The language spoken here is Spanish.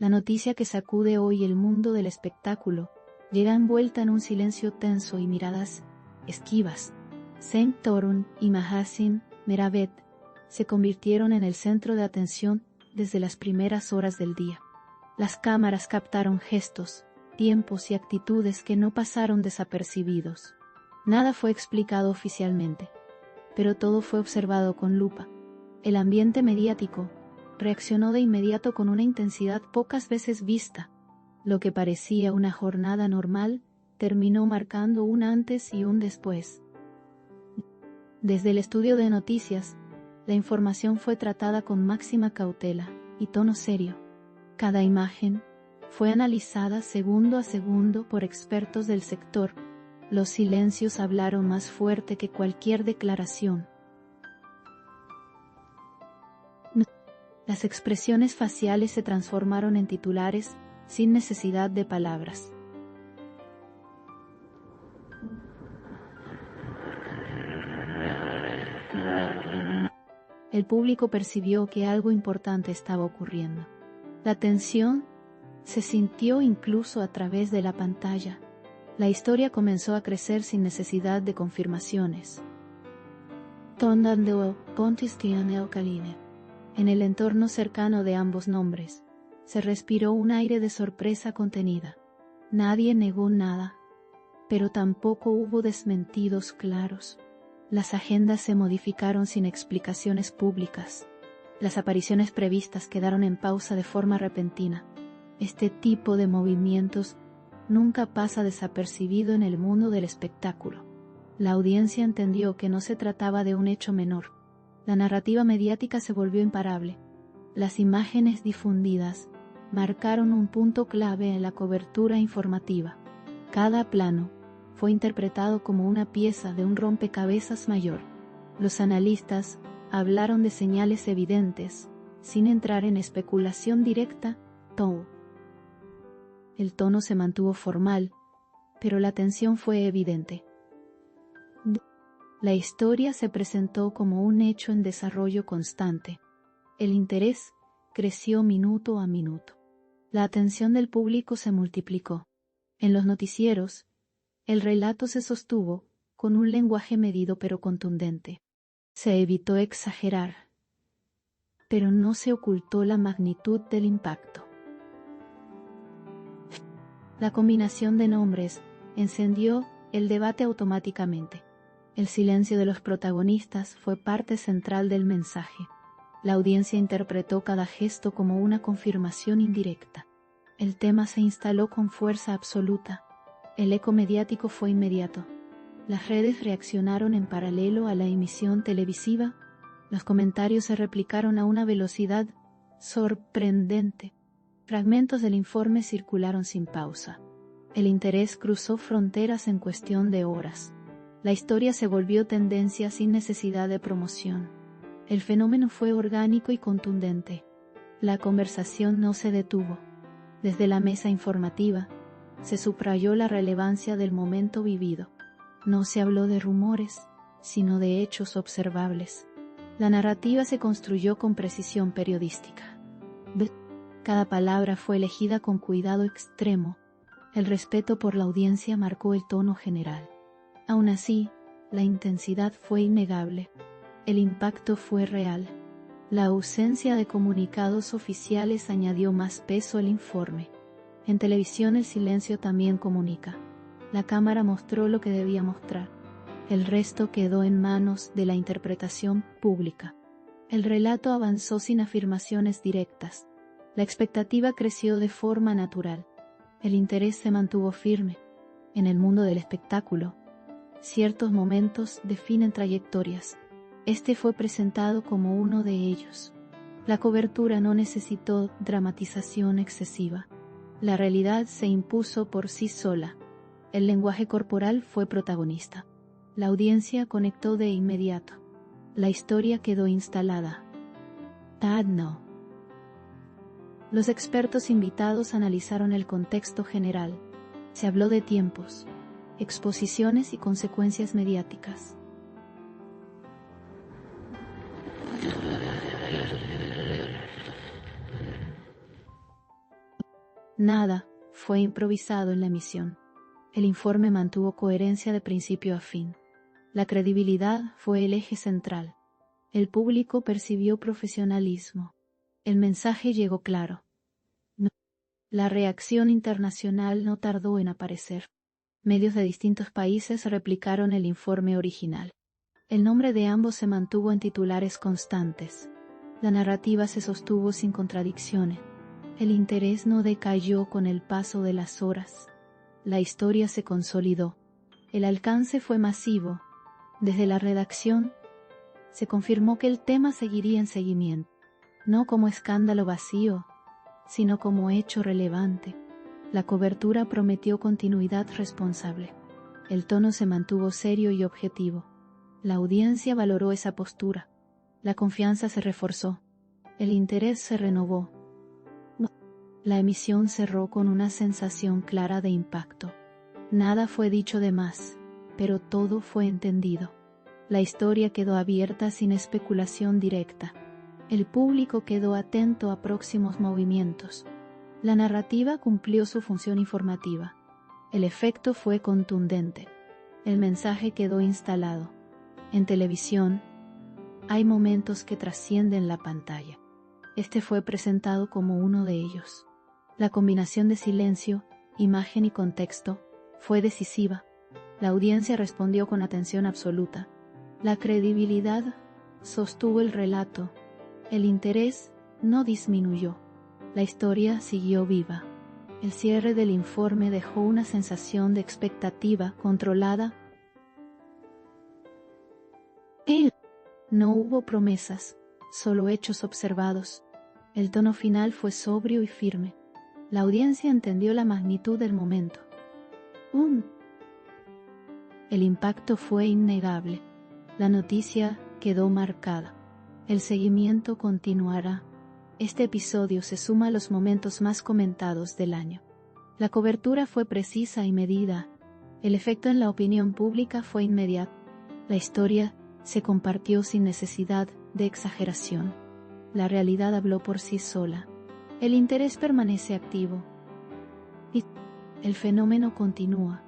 La noticia que sacude hoy el mundo del espectáculo llega envuelta en un silencio tenso y miradas esquivas. Saint Torun y Mahasin Meravet se convirtieron en el centro de atención desde las primeras horas del día. Las cámaras captaron gestos, tiempos y actitudes que no pasaron desapercibidos. Nada fue explicado oficialmente, pero todo fue observado con lupa. El ambiente mediático reaccionó de inmediato con una intensidad pocas veces vista. Lo que parecía una jornada normal terminó marcando un antes y un después. Desde el estudio de noticias, la información fue tratada con máxima cautela y tono serio. Cada imagen fue analizada segundo a segundo por expertos del sector. Los silencios hablaron más fuerte que cualquier declaración. Las expresiones faciales se transformaron en titulares sin necesidad de palabras. El público percibió que algo importante estaba ocurriendo. La tensión se sintió incluso a través de la pantalla. La historia comenzó a crecer sin necesidad de confirmaciones. En el entorno cercano de ambos nombres, se respiró un aire de sorpresa contenida. Nadie negó nada, pero tampoco hubo desmentidos claros. Las agendas se modificaron sin explicaciones públicas. Las apariciones previstas quedaron en pausa de forma repentina. Este tipo de movimientos nunca pasa desapercibido en el mundo del espectáculo. La audiencia entendió que no se trataba de un hecho menor. La narrativa mediática se volvió imparable. Las imágenes difundidas marcaron un punto clave en la cobertura informativa. Cada plano fue interpretado como una pieza de un rompecabezas mayor. Los analistas hablaron de señales evidentes, sin entrar en especulación directa. El tono se mantuvo formal, pero la tensión fue evidente. La historia se presentó como un hecho en desarrollo constante. El interés creció minuto a minuto. La atención del público se multiplicó. En los noticieros, el relato se sostuvo con un lenguaje medido pero contundente. Se evitó exagerar, pero no se ocultó la magnitud del impacto. La combinación de nombres encendió el debate automáticamente. El silencio de los protagonistas fue parte central del mensaje. La audiencia interpretó cada gesto como una confirmación indirecta. El tema se instaló con fuerza absoluta. El eco mediático fue inmediato. Las redes reaccionaron en paralelo a la emisión televisiva. Los comentarios se replicaron a una velocidad sorprendente. Fragmentos del informe circularon sin pausa. El interés cruzó fronteras en cuestión de horas. La historia se volvió tendencia sin necesidad de promoción. El fenómeno fue orgánico y contundente. La conversación no se detuvo. Desde la mesa informativa, se subrayó la relevancia del momento vivido. No se habló de rumores, sino de hechos observables. La narrativa se construyó con precisión periodística. Cada palabra fue elegida con cuidado extremo. El respeto por la audiencia marcó el tono general. Aún así, la intensidad fue innegable. El impacto fue real. La ausencia de comunicados oficiales añadió más peso al informe. En televisión el silencio también comunica. La cámara mostró lo que debía mostrar. El resto quedó en manos de la interpretación pública. El relato avanzó sin afirmaciones directas. La expectativa creció de forma natural. El interés se mantuvo firme. En el mundo del espectáculo, ciertos momentos definen trayectorias. Este fue presentado como uno de ellos. La cobertura no necesitó dramatización excesiva. La realidad se impuso por sí sola. El lenguaje corporal fue protagonista. La audiencia conectó de inmediato. La historia quedó instalada. No. Los expertos invitados analizaron el contexto general. Se habló de tiempos, exposiciones y consecuencias mediáticas. Nada fue improvisado en la emisión. El informe mantuvo coherencia de principio a fin. La credibilidad fue el eje central. El público percibió profesionalismo. El mensaje llegó claro. La reacción internacional no tardó en aparecer. Medios de distintos países replicaron el informe original. El nombre de ambos se mantuvo en titulares constantes. La narrativa se sostuvo sin contradicciones. El interés no decayó con el paso de las horas. La historia se consolidó. El alcance fue masivo. Desde la redacción, se confirmó que el tema seguiría en seguimiento, no como escándalo vacío, sino como hecho relevante. La cobertura prometió continuidad responsable. El tono se mantuvo serio y objetivo. La audiencia valoró esa postura. La confianza se reforzó. El interés se renovó. La emisión cerró con una sensación clara de impacto. Nada fue dicho de más, pero todo fue entendido. La historia quedó abierta sin especulación directa. El público quedó atento a próximos movimientos. La narrativa cumplió su función informativa. El efecto fue contundente. El mensaje quedó instalado. En televisión, hay momentos que trascienden la pantalla. Este fue presentado como uno de ellos. La combinación de silencio, imagen y contexto fue decisiva. La audiencia respondió con atención absoluta. La credibilidad sostuvo el relato. El interés no disminuyó. La historia siguió viva. El cierre del informe dejó una sensación de expectativa controlada. No hubo promesas, solo hechos observados. El tono final fue sobrio y firme. La audiencia entendió la magnitud del momento. El impacto fue innegable. La noticia quedó marcada. El seguimiento continuará. Este episodio se suma a los momentos más comentados del año. La cobertura fue precisa y medida. El efecto en la opinión pública fue inmediato. La historia se compartió sin necesidad de exageración. La realidad habló por sí sola. El interés permanece activo. Y el fenómeno continúa.